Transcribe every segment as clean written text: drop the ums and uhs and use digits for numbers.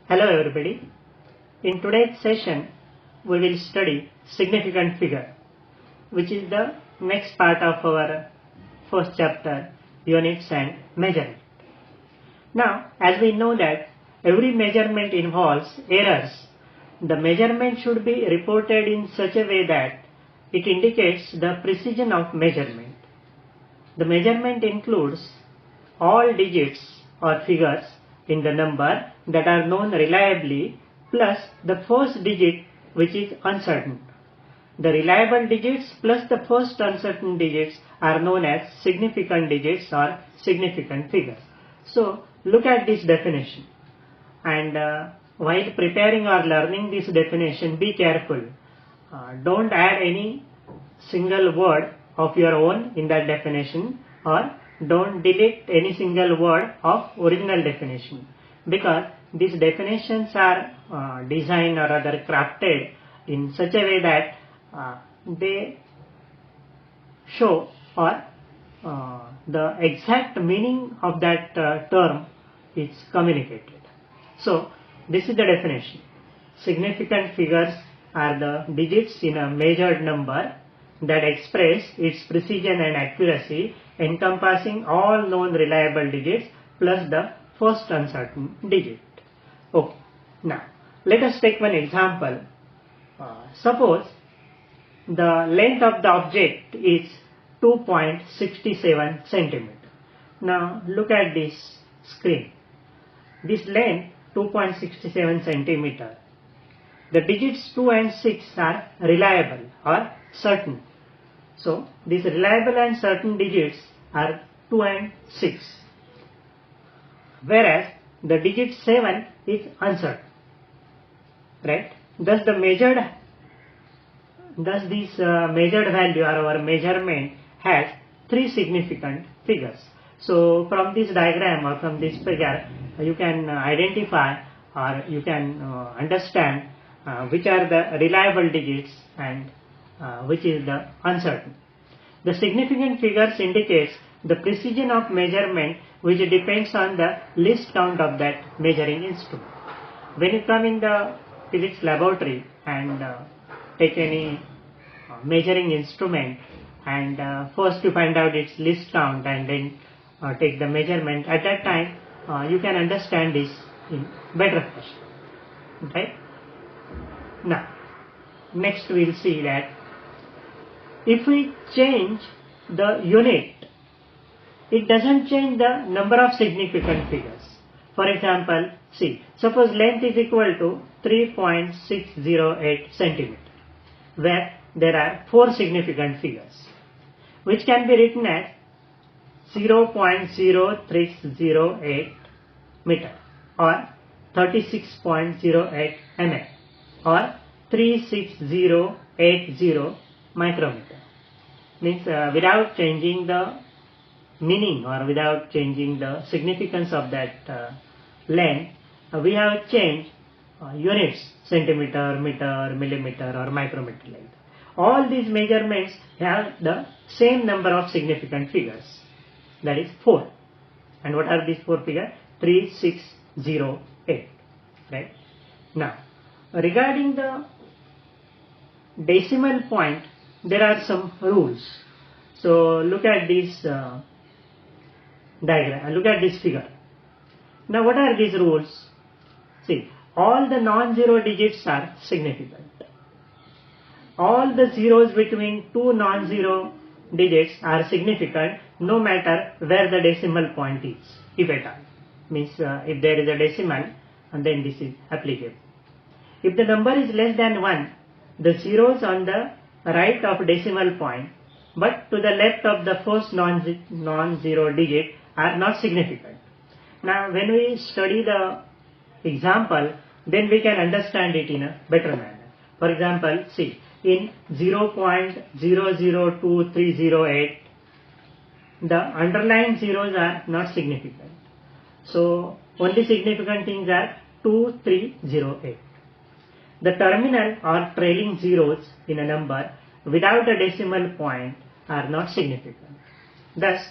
Hello everybody. In today's session, we will study significant figure, which is the next part of our first chapter, units and measurement. Now, as we know that every measurement involves errors, the measurement should be reported in such a way that it indicates the precision of measurement. The measurement includes all digits or figures in the number that are known reliably plus the first digit which is uncertain. The reliable digits plus the first uncertain digits are known as significant digits or significant figures. So look at this definition, and while preparing or learning this definition, be careful. Don't add any single word of your own in that definition, or don't delete any single word of original definition, because these definitions are designed or rather crafted in such a way that they show or the exact meaning of that term is communicated. So this is the definition. Significant figures are the digits in a measured number that express its precision and accuracy, encompassing all known reliable digits plus the first uncertain digit. Okay, now let us take one example. Suppose the length of the object is 2.67 centimeter. Now look at this screen. This length 2.67 centimeter. The digits 2 and 6 are reliable or certain. So these reliable and certain digits are 2 and 6, whereas the digit 7 is uncertain. Right? Thus this measured value or our measurement has three significant figures. So from this diagram or from this figure, you can identify or you can understand which are the reliable digits and which is the uncertain. The significant figures indicates the precision of measurement, which depends on the least count of that measuring instrument. When you come in the physics laboratory and take any measuring instrument, and first you find out its least count and then take the measurement, at that time you can understand this in better fashion. Right? Now, next we will see that if we change the unit, it doesn't change the number of significant figures. For example, see, suppose length is equal to 3.608 centimeter, where there are 4 significant figures, which can be written as 0.0308 meter or 36.08 mm or 36080 micrometer. Means without changing the meaning or without changing the significance of that length, we have changed units, centimeter, meter, millimeter or micrometer like that. All these measurements have the same number of significant figures, that is 4. And what are these 4 figures? 3608. Right? Now, regarding the decimal point, there are some rules. So look at this diagram and look at this figure. Now what are these rules? See, all the non-zero digits are significant. All the zeros between two non-zero digits are significant, no matter where the decimal point is, if at all. Means if there is a decimal, and then this is applicable. If the number is less than 1, the zeros on the right of decimal point but to the left of the first non-zero digit are not significant. Now when we study the example, then we can understand it in a better manner. For example, see, in 0.002308, the underlying zeros are not significant. So only significant things are 2308. The terminal or trailing zeros in a number without a decimal point are not significant. Thus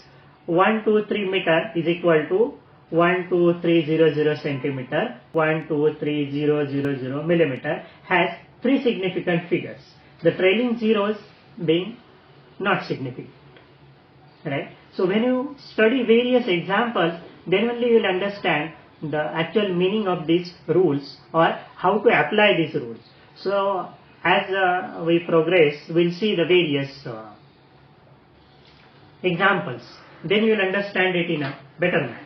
123 meter is equal to 12300 centimeter, 12300 millimeter has 3 significant figures. The trailing zeros being not significant. Right? So when you study various examples, then only you will understand the actual meaning of these rules or how to apply these rules. So as we progress, we'll see the various examples. Then you will understand it in a better manner.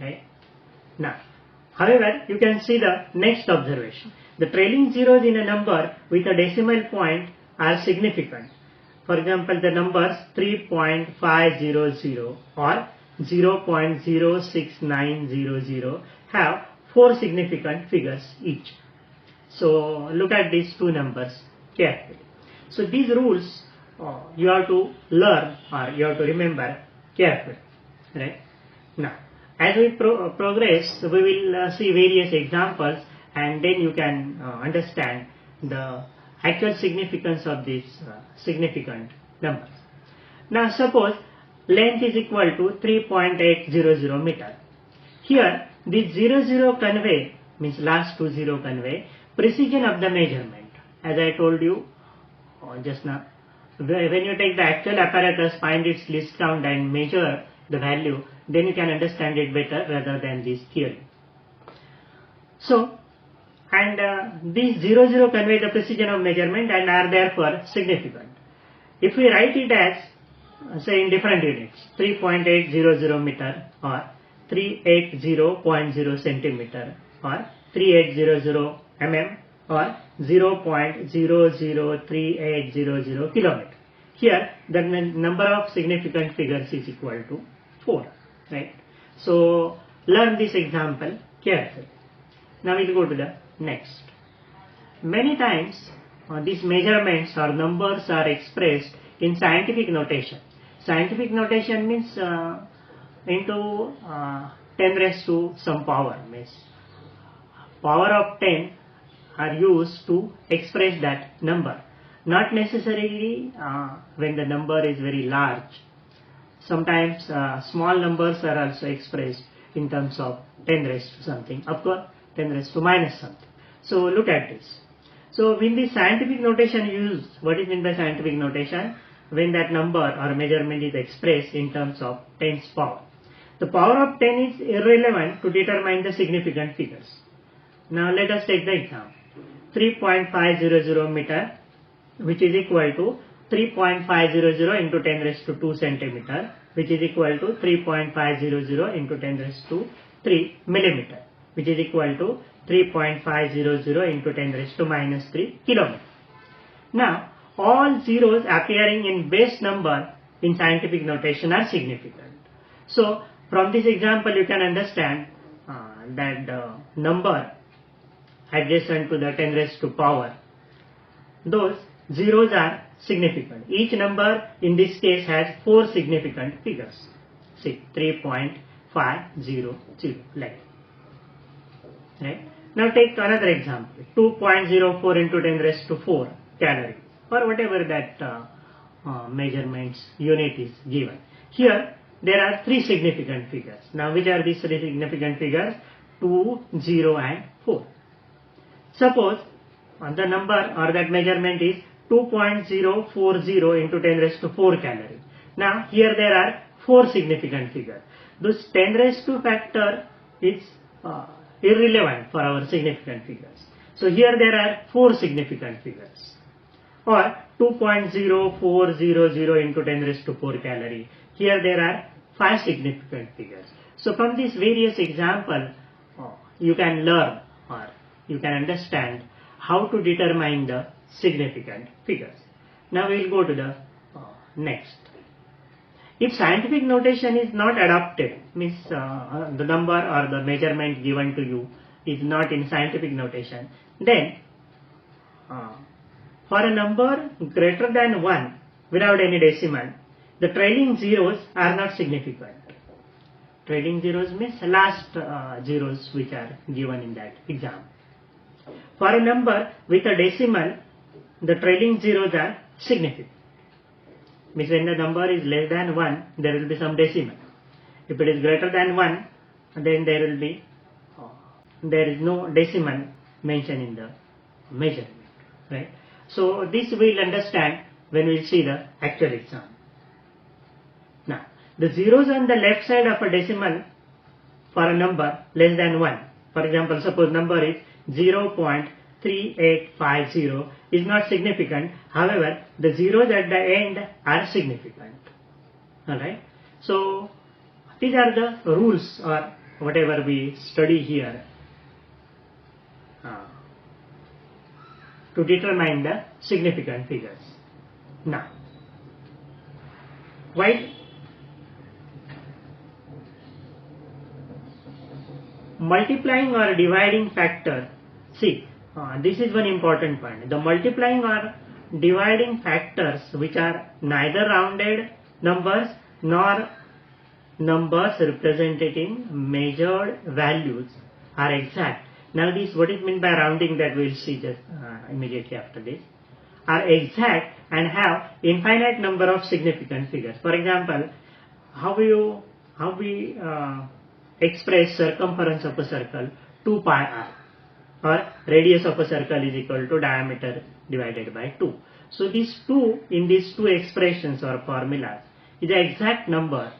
Right? Now, however, you can see the next observation. The trailing zeros in a number with a decimal point are significant. For example, the numbers 3.500 or 0.06900 have 4 significant figures each. So look at these two numbers carefully. So these rules you have to learn or you have to remember carefully. Right? Now, as we progress, we will see various examples, and then you can understand the actual significance of these significant numbers. Now suppose length is equal to 3.800 meter. Here this 00 convey, means last 20 convey precision of the measurement. As I told you just now, when you take the actual apparatus, find its least count and measure the value, then you can understand it better rather than this theory. So, and these 00 convey the precision of measurement and are therefore significant. If we write it as, say in different units, 3.800 meter or 380.0 centimeter or 3800 mm or 0.003800 kilometer. Here the number of significant figures is equal to 4. Right? So learn this example carefully. Now we'll go to the next. Many times these measurements or numbers are expressed in scientific notation. Scientific notation means into 10 raised to some power, means power of 10 are used to express that number. Not necessarily when the number is very large. Sometimes small numbers are also expressed in terms of 10 raised to something, of course 10 raised to minus something. So look at this. So when the scientific notation used, what is meant by scientific notation? When that number or measurement is expressed in terms of 10's power. The power of 10 is irrelevant to determine the significant figures. Now let us take the example. 3.500 meter, which is equal to 3.500 into 10 raised to 2 centimeter, which is equal to 3.500 into 10 raised to 3 millimeter, which is equal to 3.500 into 10 raised to minus 3 kilometer. Now, all zeros appearing in base number in scientific notation are significant. So, from this example you can understand that the number adjacent to the 10 raised to power, those zeros are significant. Each number in this case has 4 significant figures. See, 3.500 like. Right? Now take another example, 2.04 into 10 raised to 4 calorie, or whatever that measurements unit is given. Here there are 3 significant figures. Now which are these 3 significant figures? 2, 0 and 4. Suppose the number or that measurement is 2.040 into 10 raised to 4 calorie. Now here there are 4 significant figures. This 10 raised to factor is irrelevant for our significant figures. So here there are 4 significant figures. Or 2.0400 into 10 raised to 4 calorie. Here there are 5 significant figures. So from this various example, you can learn or you can understand how to determine the significant figures. Now we will go to the next. If scientific notation is not adopted, means the number or the measurement given to you is not in scientific notation, then for a number greater than 1 without any decimal, the trailing zeros are not significant. Trailing zeros means last zeros which are given in that example. For a number with a decimal, the trailing zeros are significant. Means when the number is less than 1, there will be some decimal. If it is greater than 1, then there will be there is no decimal mentioned in the measurement, right? So this we'll understand when we see the actual exam. Now, the zeros on the left side of a decimal for a number less than 1. For example, suppose number is 0.3850 is not significant. However, the zeros at the end are significant. Alright. So, these are the rules or whatever we study here to determine the significant figures. Now, while multiplying or dividing factor, see, this is one important point. The multiplying or dividing factors which are neither rounded numbers nor numbers representing measured values are exact. Now this, what is meant by rounding, that we will see just immediately after this, are exact and have infinite number of significant figures. For example, how we express circumference of a circle 2 pi r, or radius of a circle is equal to diameter divided by 2. So these two, in these two expressions or formulas, is the exact number,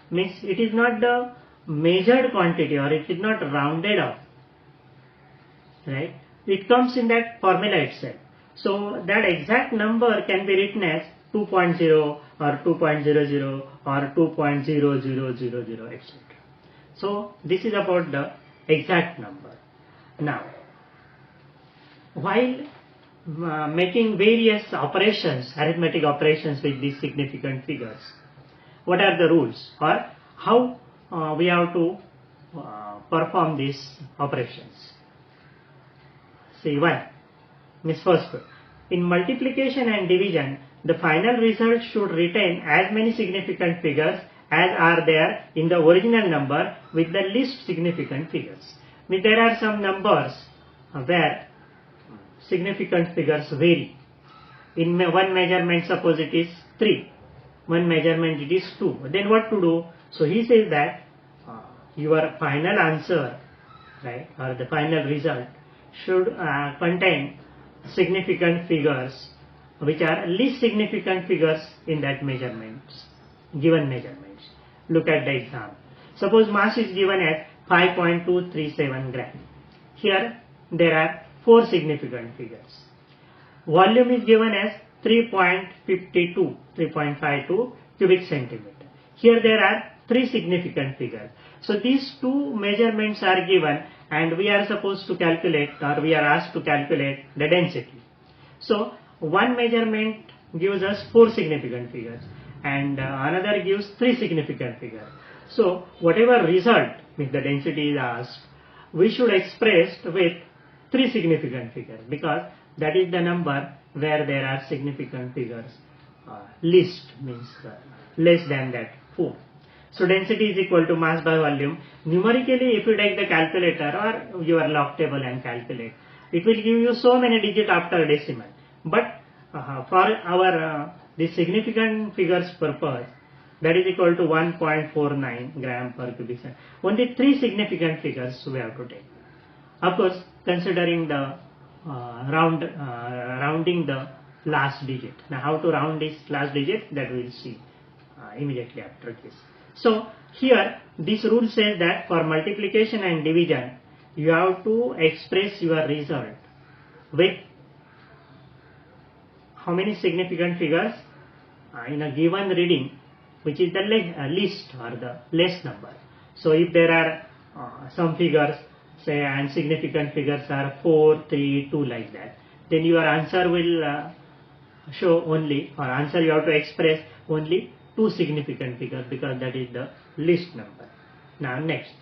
means it is not the measured quantity or it is not rounded off, right? It comes in that formula itself. So that exact number can be written as 2.0 or 2.00 or 2.0000, etc. So this is about the exact number. Now, while making various operations, arithmetic operations with these significant figures, what are the rules or how we have to perform these operations? See, one, Miss First, in multiplication and division, the final result should retain as many significant figures as are there in the original number with the least significant figures. Means there are some numbers where significant figures vary. In one measurement, suppose it is 3, one measurement it is 2. Then what to do? So he says that your final answer, right, or the final result should contain significant figures which are least significant figures in that measurements, given measurements. Look at the example. Suppose mass is given as 5.237 gram. Here there are 4 significant figures. Volume is given as 3.52 cubic centimeter. Here there are 3 significant figures. So these two measurements are given and we are supposed to calculate, or we are asked to calculate the density. So one measurement gives us 4 significant figures and another gives 3 significant figures. So whatever result, if the density is asked, we should express with 3 significant figures, because that is the number where there are significant figures. Least means less than that 4. So density is equal to mass by volume. Numerically, if you take the calculator or your log table and calculate, it will give you so many digits after decimal. But for our the significant figures purpose, that is equal to 1.49 gram per cubic centimeter. Only 3 significant figures we have to take. Of course, considering the rounding the last digit. Now, how to round this last digit, that we will see immediately after this. So here this rule says that for multiplication and division, you have to express your result with how many significant figures in a given reading, which is the least or the less number. So if there are some figures, say, and significant figures are 4, 3, 2, like that, then your answer will show only, or answer you have to express only 2 significant figures, because that is the least number. Now next,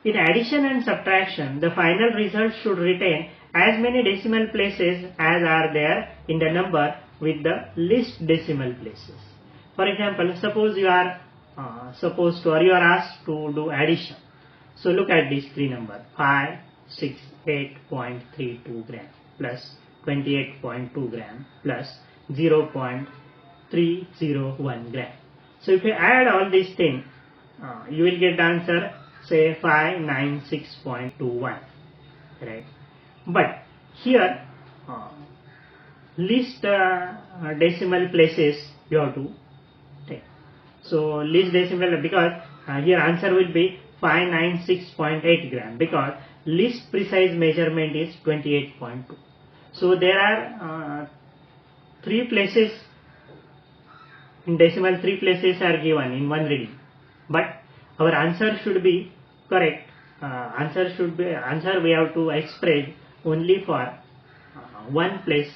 in addition and subtraction, the final result should retain as many decimal places as are there in the number with the least decimal places. For example, suppose you are supposed to, or you are asked to do addition. So look at these 3 numbers, 568.32 gram plus 28.2 gram plus 0.301 gram. So if you add all these things, you will get the answer say 596.21, right? But here least decimal places you have to take. So least decimal, because here answer will be 596.8 gram, because least precise measurement is 28.2. So there are 3 places in decimal, 3 places are given in one reading, but our answer should be correct. Answer we have to express only for one place,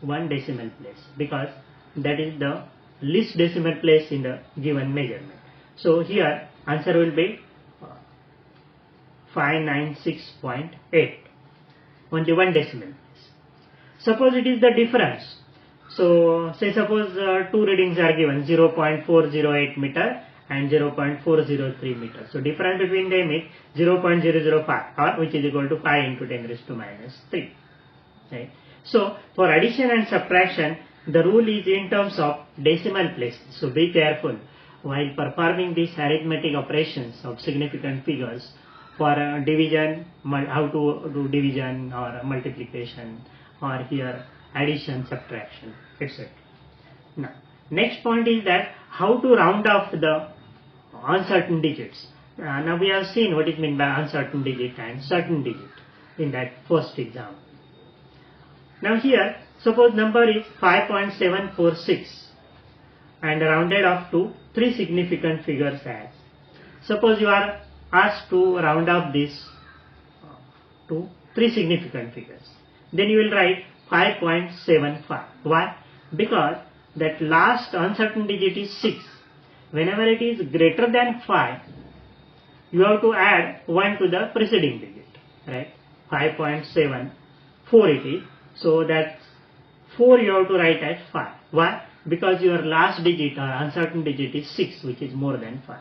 one decimal place, because that is the least decimal place in the given measurement. So here answer will be 596.8, only one decimal place. Suppose it is the difference. So say suppose 2 readings are given, 0.408 meter and 0.403 meter. So difference between them is 0.005, or which is equal to 5 into 10 raised to minus 3. Right? So for addition and subtraction, the rule is in terms of decimal places. So be careful while performing these arithmetic operations of significant figures. For division, how to do division or multiplication, or here addition, subtraction, etc. Now, next point is that how to round off the uncertain digits. Now we have seen what is meant by uncertain digit and certain digit in that first example. Now here, suppose number is 5.746 and rounded off to 3 significant figures as. Suppose you are asked to round up this to 3 significant figures. Then you will write 5.75. Why? Because that last uncertain digit is 6. Whenever it is greater than 5, you have to add 1 to the preceding digit. Right? 5.74 it is. So that 4 you have to write as 5. Why? Because your last digit or uncertain digit is 6, which is more than 5.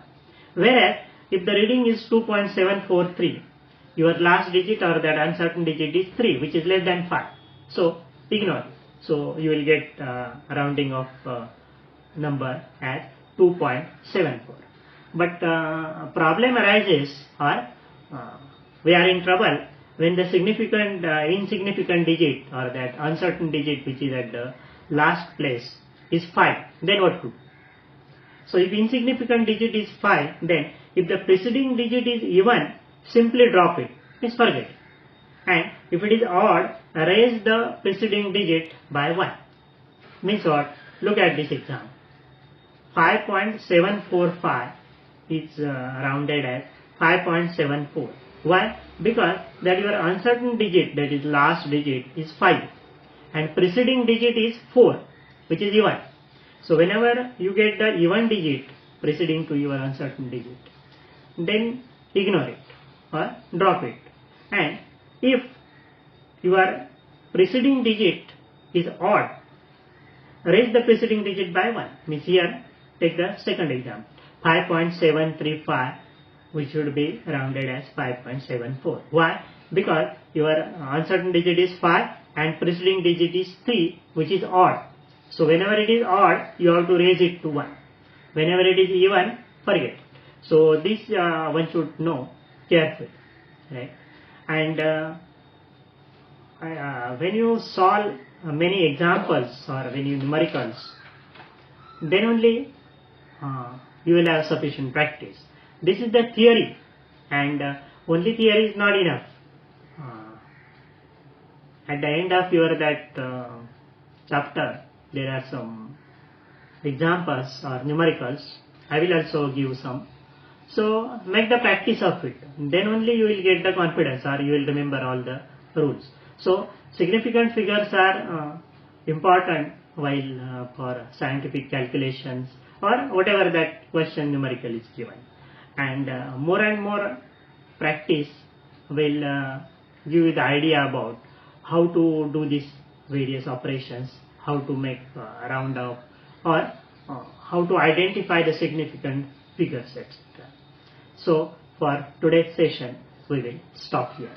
Whereas if the reading is 2.743, your last digit or that uncertain digit is 3, which is less than 5. So ignore it. So you will get rounding of number as 2.74. But problem arises, or we are in trouble when the insignificant digit or that uncertain digit which is at the last place is 5. Then what to do? So if insignificant digit is 5, then if the preceding digit is even, simply drop it, means forget it. And if it is odd, raise the preceding digit by 1. Means what? Look at this example. 5.745 is rounded as 5.74. Why? Because that your uncertain digit, that is last digit, is 5 and preceding digit is 4, which is even. So whenever you get the even digit preceding to your uncertain digit, then ignore it or drop it. And if your preceding digit is odd, raise the preceding digit by 1. Means here, take the second example, 5.735, which should be rounded as 5.74. Why? Because your uncertain digit is 5 and preceding digit is 3, which is odd. So whenever it is odd, you have to raise it to 1. Whenever it is even, forget. So this one should know carefully, right? And when you solve many examples or when you numericals, then only you will have sufficient practice. This is the theory, and only theory is not enough. At the end of your chapter, there are some examples or numericals. I will also give some. So make the practice of it. Then only you will get the confidence, or you will remember all the rules. So significant figures are important while for scientific calculations or whatever that question numerical is given. And more and more practice will give you the idea about how to do these various operations, how to make round off, or how to identify the significant figures, etc. So for today's session, we will stop here.